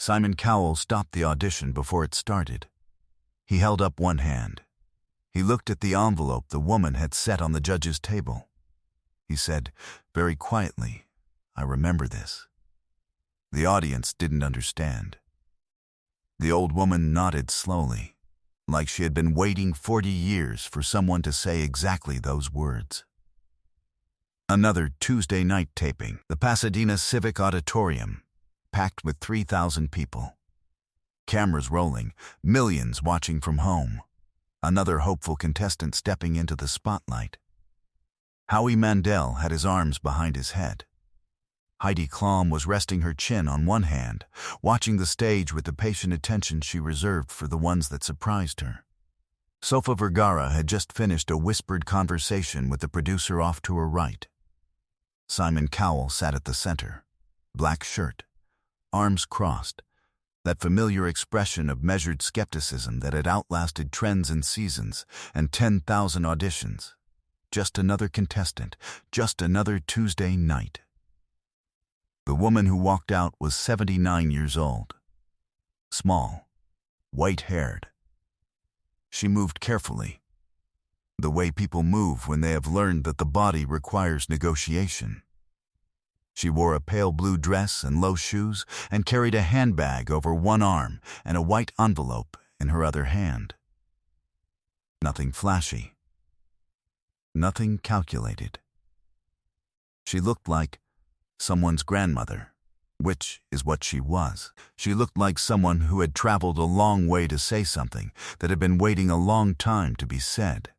Simon Cowell stopped the audition before it started. He held up one hand. He looked at the envelope the woman had set on the judge's table. He said, very quietly, "I remember this." The audience didn't understand. The old woman nodded slowly, like she had been waiting 40 years for someone to say exactly those words. Another Tuesday night taping, the Pasadena Civic Auditorium, packed with 3,000 people. Cameras rolling, millions watching from home. Another hopeful contestant stepping into the spotlight. Howie Mandel had his arms behind his head. Heidi Klum was resting her chin on one hand, watching the stage with the patient attention she reserved for the ones that surprised her. Sofia Vergara had just finished a whispered conversation with the producer off to her right. Simon Cowell sat at the center, black shirt, arms crossed, that familiar expression of measured skepticism that had outlasted trends and seasons and 10,000 auditions. Just another contestant, just another Tuesday night. The woman who walked out was 79 years old. Small, white-haired. She moved carefully, the way people move when they have learned that the body requires negotiation. She wore a pale blue dress and low shoes and carried a handbag over one arm and a white envelope in her other hand. Nothing flashy. Nothing calculated. She looked like someone's grandmother, which is what she was. She looked like someone who had traveled a long way to say something that had been waiting a long time to be said.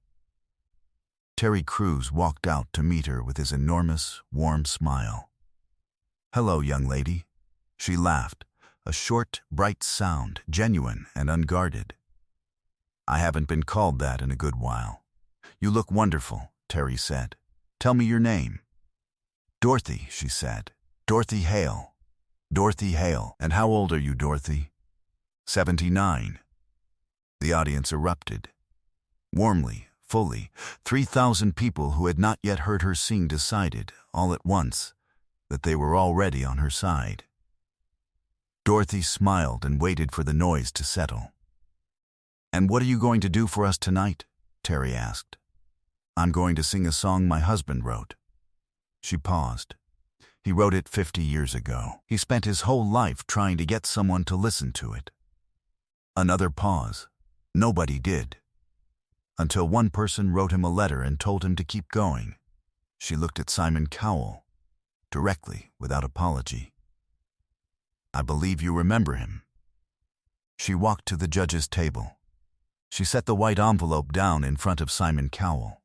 Terry Crews walked out to meet her with his enormous, warm smile. "Hello, young lady." She laughed, a short, bright sound, genuine and unguarded. "I haven't been called that in a good while." "You look wonderful," Terry said. "Tell me your name." "Dorothy," she said. "Dorothy Hale." "Dorothy Hale. And how old are you, Dorothy?" 79. The audience erupted. Warmly, fully, 3,000 people who had not yet heard her sing decided, all at once, that they were already on her side. Dorothy smiled and waited for the noise to settle. "And what are you going to do for us tonight?" Terry asked. "I'm going to sing a song my husband wrote." She paused. He wrote it 50 years ago. He spent his whole life trying to get someone to listen to it. Another pause. Nobody did. Until one person wrote him a letter and told him to keep going. She looked at Simon Cowell, directly, without apology. "I believe you remember him." She walked to the judge's table. She set the white envelope down in front of Simon Cowell.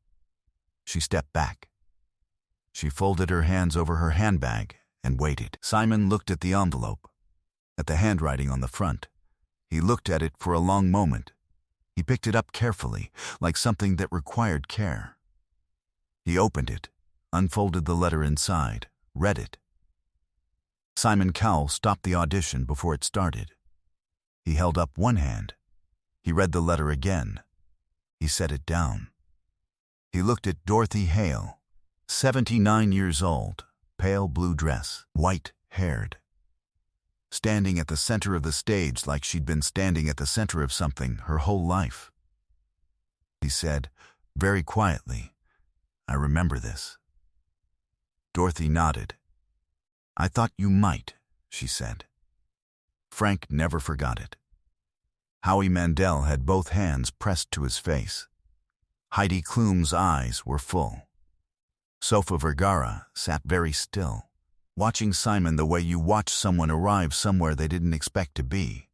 She stepped back. She folded her hands over her handbag and waited. Simon looked at the envelope, at the handwriting on the front. He looked at it for a long moment. He picked it up carefully, like something that required care. He opened it, unfolded the letter inside, read it. Simon Cowell stopped the audition before it started. He held up one hand. He read the letter again. He set it down. He looked at Dorothy Hale, 79 years old, pale blue dress, white-haired. Standing at the center of the stage like she'd been standing at the center of something her whole life. He said, very quietly, "I remember this." Dorothy nodded. "I thought you might," she said. Frank never forgot it. Howie Mandel had both hands pressed to his face. Heidi Klum's eyes were full. Sofia Vergara sat very still, watching Simon the way you watch someone arrive somewhere they didn't expect to be.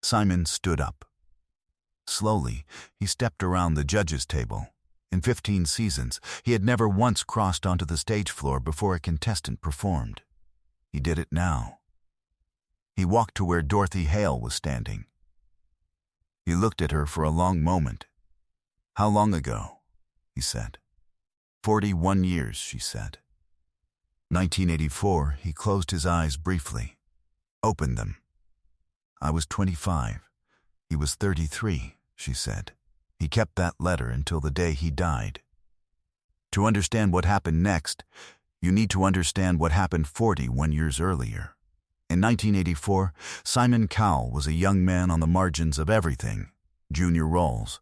Simon stood up. Slowly, he stepped around the judges' table. In 15 seasons, he had never once crossed onto the stage floor before a contestant performed. He did it now. He walked to where Dorothy Hale was standing. He looked at her for a long moment. "How long ago?" he said. 41 years, she said. 1984, he closed his eyes briefly, opened them. "I was 25. He was 33, she said. He kept that letter until the day he died. To understand what happened next, you need to understand what happened 41 years earlier. In 1984, Simon Cowell was a young man on the margins of everything: junior roles,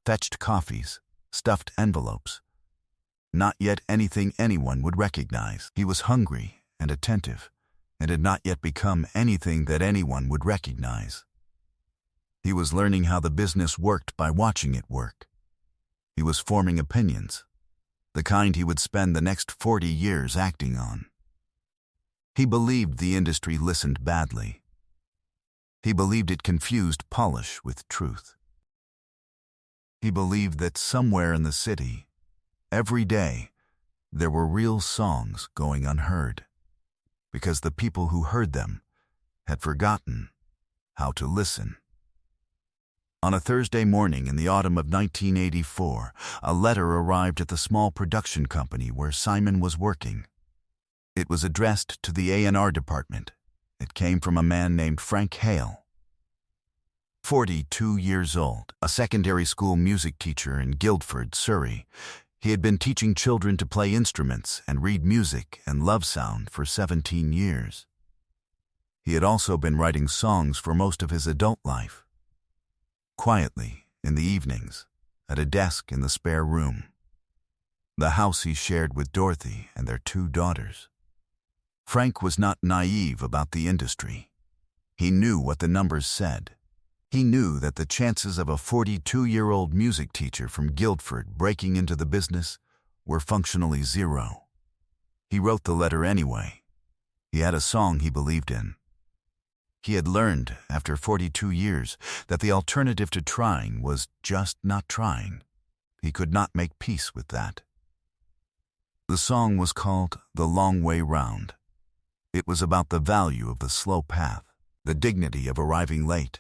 fetched coffees, stuffed envelopes. Not yet anything anyone would recognize. He was hungry and attentive, and had not yet become anything that anyone would recognize. He was learning how the business worked by watching it work. He was forming opinions, the kind he would spend the next 40 years acting on. He believed the industry listened badly. He believed it confused polish with truth. He believed that somewhere in the city, every day, there were real songs going unheard, because the people who heard them had forgotten how to listen. On a Thursday morning in the autumn of 1984, a letter arrived at the small production company where Simon was working. It was addressed to the A&R department. It came from a man named Frank Hale. 42 years old, a secondary school music teacher in Guildford, Surrey, he had been teaching children to play instruments and read music and love sound for 17 years. He had also been writing songs for most of his adult life. Quietly, in the evenings, at a desk in the spare room. The house he shared with Dorothy and their 2 daughters. Frank was not naive about the industry. He knew what the numbers said. He knew that the chances of a 42-year-old music teacher from Guildford breaking into the business were functionally zero. He wrote the letter anyway. He had a song he believed in. He had learned, after 42 years, that the alternative to trying was just not trying. He could not make peace with that. The song was called "The Long Way Round." It was about the value of the slow path, the dignity of arriving late,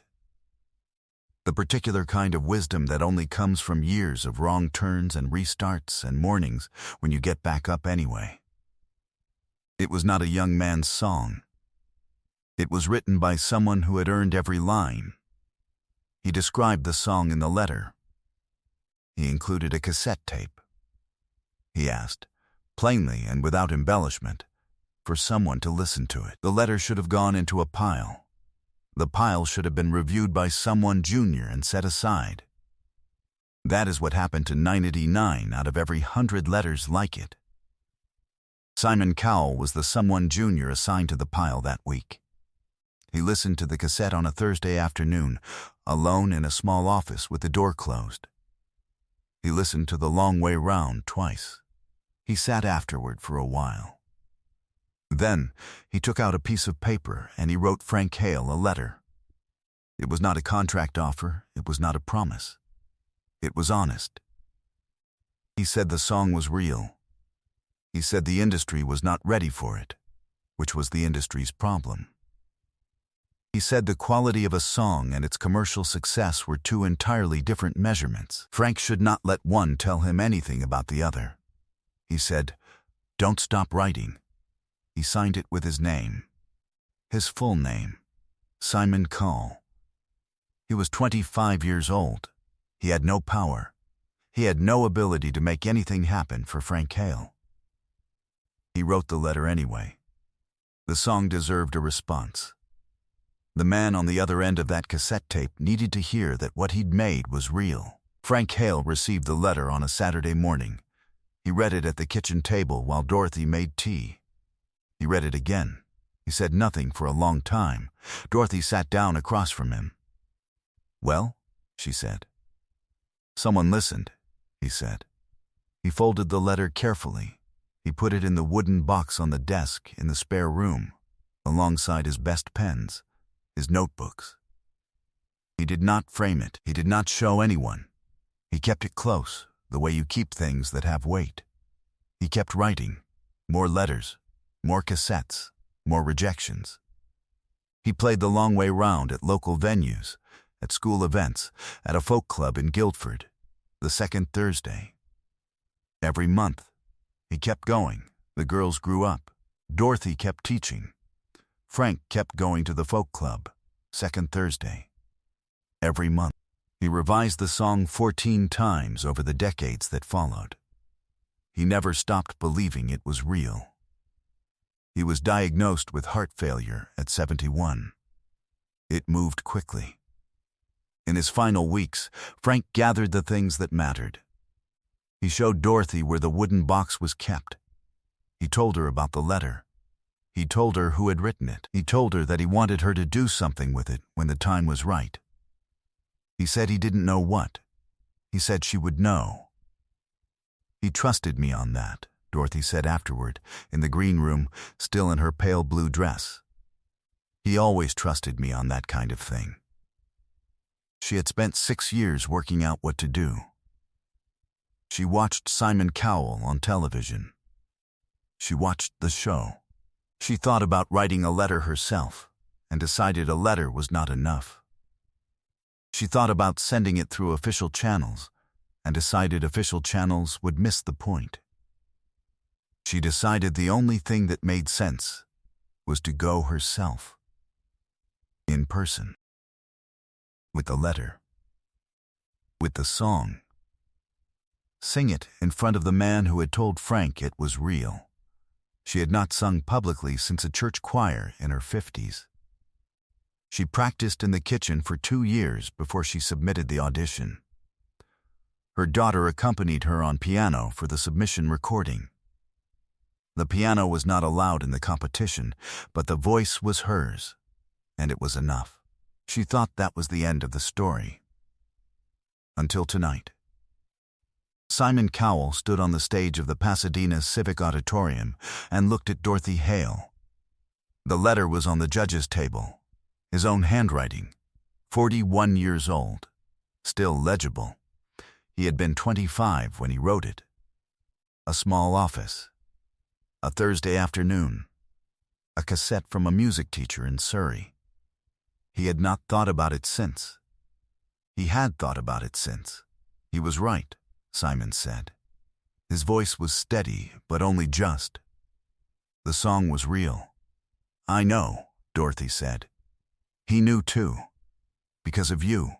the particular kind of wisdom that only comes from years of wrong turns and restarts and mornings when you get back up anyway. It was not a young man's song. It was written by someone who had earned every line. He described the song in the letter. He included a cassette tape. He asked, plainly and without embellishment, for someone to listen to it. The letter should have gone into a pile. The pile should have been reviewed by someone junior and set aside. That is what happened to 99 out of every 100 letters like it. Simon Cowell was the someone junior assigned to the pile that week. He listened to the cassette on a Thursday afternoon, alone in a small office with the door closed. He listened to "The Long Way Round" twice. He sat afterward for a while. Then he took out a piece of paper and he wrote Frank Hale a letter. It was not a contract offer, it was not a promise. It was honest. He said the song was real. He said the industry was not ready for it, which was the industry's problem. He said the quality of a song and its commercial success were 2 entirely different measurements. Frank should not let one tell him anything about the other. He said, "Don't stop writing." He signed it with his name. His full name, Simon Cowell. He was 25 years old. He had no power. He had no ability to make anything happen for Frank Hale. He wrote the letter anyway. The song deserved a response. The man on the other end of that cassette tape needed to hear that what he'd made was real. Frank Hale received the letter on a Saturday morning. He read it at the kitchen table while Dorothy made tea. He read it again. He said nothing for a long time. Dorothy sat down across from him. "Well?" she said. "Someone listened," he said. He folded the letter carefully. He put it in the wooden box on the desk in the spare room, alongside his best pens, his notebooks. He did not frame it. He did not show anyone. He kept it close, the way you keep things that have weight. He kept writing, more letters, more cassettes, more rejections. He played "The Long Way Round" at local venues, at school events, at a folk club in Guildford, the second Thursday. Every month, he kept going. The girls grew up. Dorothy kept teaching. Frank kept going to the folk club, second Thursday. Every month, he revised the song 14 times over the decades that followed. He never stopped believing it was real. He was diagnosed with heart failure at 71. It moved quickly. In his final weeks, Frank gathered the things that mattered. He showed Dorothy where the wooden box was kept. He told her about the letter. He told her who had written it. He told her that he wanted her to do something with it when the time was right. He said he didn't know what. He said she would know. He trusted me on that, Dorothy said afterward, in the green room, still in her pale blue dress. He always trusted me on that kind of thing. She had spent 6 years working out what to do. She watched Simon Cowell on television. She watched the show. She thought about writing a letter herself and decided a letter was not enough. She thought about sending it through official channels and decided official channels would miss the point. She decided the only thing that made sense was to go herself, in person, with the letter, with the song. Sing it in front of the man who had told Frank it was real. She had not sung publicly since a church choir in her 50s. She practiced in the kitchen for 2 years before she submitted the audition. Her daughter accompanied her on piano for the submission recording. The piano was not allowed in the competition, but the voice was hers, and it was enough. She thought that was the end of the story. Until tonight. Simon Cowell stood on the stage of the Pasadena Civic Auditorium and looked at Dorothy Hale. The letter was on the judge's table, his own handwriting, 41 years old, still legible. He had been 25 when he wrote it. A small office, a Thursday afternoon, a cassette from a music teacher in Surrey. He had not thought about it since. He had thought about it since. He was right, Simon said. His voice was steady, but only just. The song was real. I know, Dorothy said. He knew too, because of you.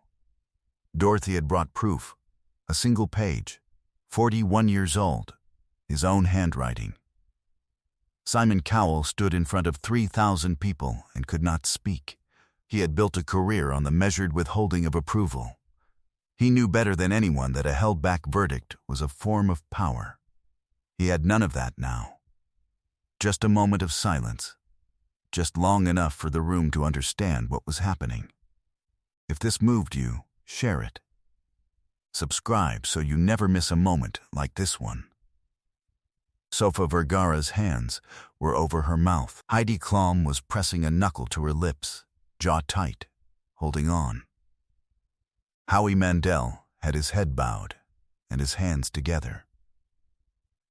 Dorothy had brought proof, a single page, 41 years old, his own handwriting. Simon Cowell stood in front of 3,000 people and could not speak. He had built a career on the measured withholding of approval. He knew better than anyone that a held-back verdict was a form of power. He had none of that now. Just a moment of silence, just long enough for the room to understand what was happening. If this moved you, share it. Subscribe so you never miss a moment like this one. Sofia Vergara's hands were over her mouth. Heidi Klum was pressing a knuckle to her lips, jaw tight, holding on. Howie Mandel had his head bowed and his hands together.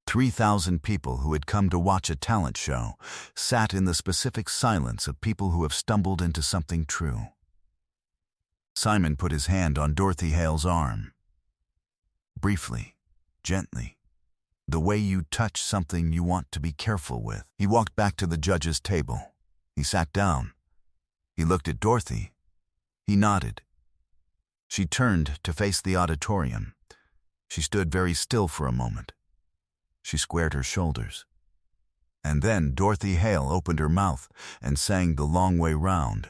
3,000 people who had come to watch a talent show sat in the specific silence of people who have stumbled into something true. Simon put his hand on Dorothy Hale's arm. Briefly, gently, the way you touch something you want to be careful with. He walked back to the judge's table. He sat down. He looked at Dorothy. He nodded. She turned to face the auditorium. She stood very still for a moment. She squared her shoulders. And then Dorothy Hale opened her mouth and sang The Long Way Round.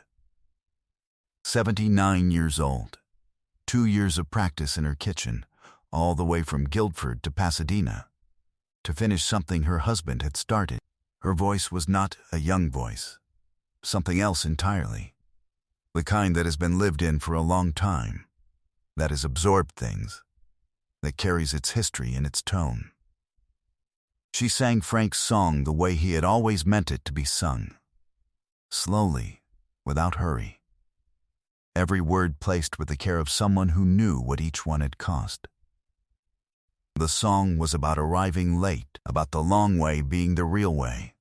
79 years old, 2 years of practice in her kitchen, all the way from Guildford to Pasadena, to finish something her husband had started. Her voice was not a young voice, something else entirely, the kind that has been lived in for a long time, that has absorbed things, that carries its history in its tone. She sang Frank's song the way he had always meant it to be sung, slowly, without hurry. Every word placed with the care of someone who knew what each one had cost. The song was about arriving late, about the long way being the real way,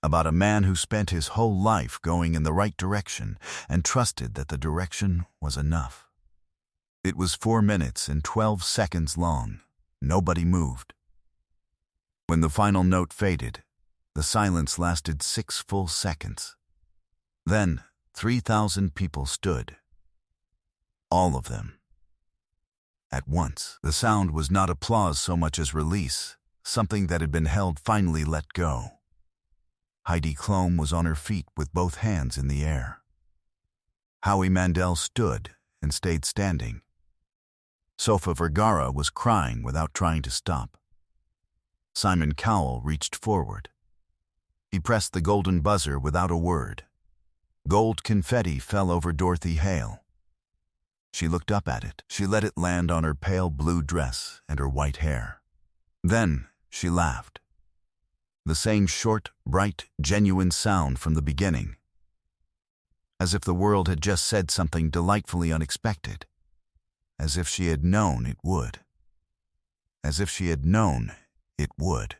about a man who spent his whole life going in the right direction and trusted that the direction was enough. It was 4 minutes and 12 seconds long. Nobody moved. When the final note faded, the silence lasted 6 full seconds. Then 3,000 people stood. All of them. At once, the sound was not applause so much as release, something that had been held finally let go. Heidi Klum was on her feet with both hands in the air. Howie Mandel stood and stayed standing. Sofia Vergara was crying without trying to stop. Simon Cowell reached forward. He pressed the golden buzzer without a word. Gold confetti fell over Dorothy Hale. She looked up at it. She let it land on her pale blue dress and her white hair. Then she laughed. The same short, bright, genuine sound from the beginning. As if the world had just said something delightfully unexpected. As if she had known it would. As if she had known it would.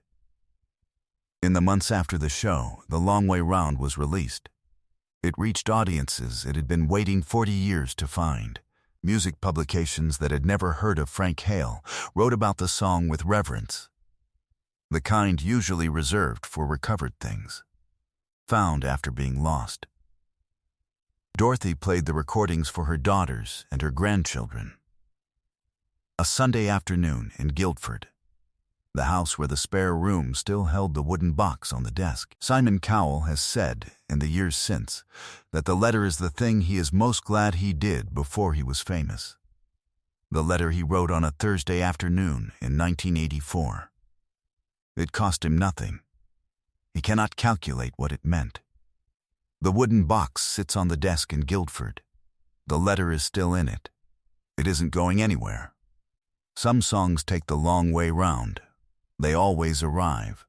In the months after the show, The Long Way Round was released. It reached audiences it had been waiting 40 years to find. Music publications that had never heard of Frank Hale wrote about the song with reverence. The kind usually reserved for recovered things. Found after being lost. Dorothy played the recordings for her daughters and her grandchildren. A Sunday afternoon in Guildford. The house where the spare room still held the wooden box on the desk. Simon Cowell has said, in the years since, that the letter is the thing he is most glad he did before he was famous. The letter he wrote on a Thursday afternoon in 1984. It cost him nothing. He cannot calculate what it meant. The wooden box sits on the desk in Guildford. The letter is still in it. It isn't going anywhere. Some songs take the long way round. They always arrive.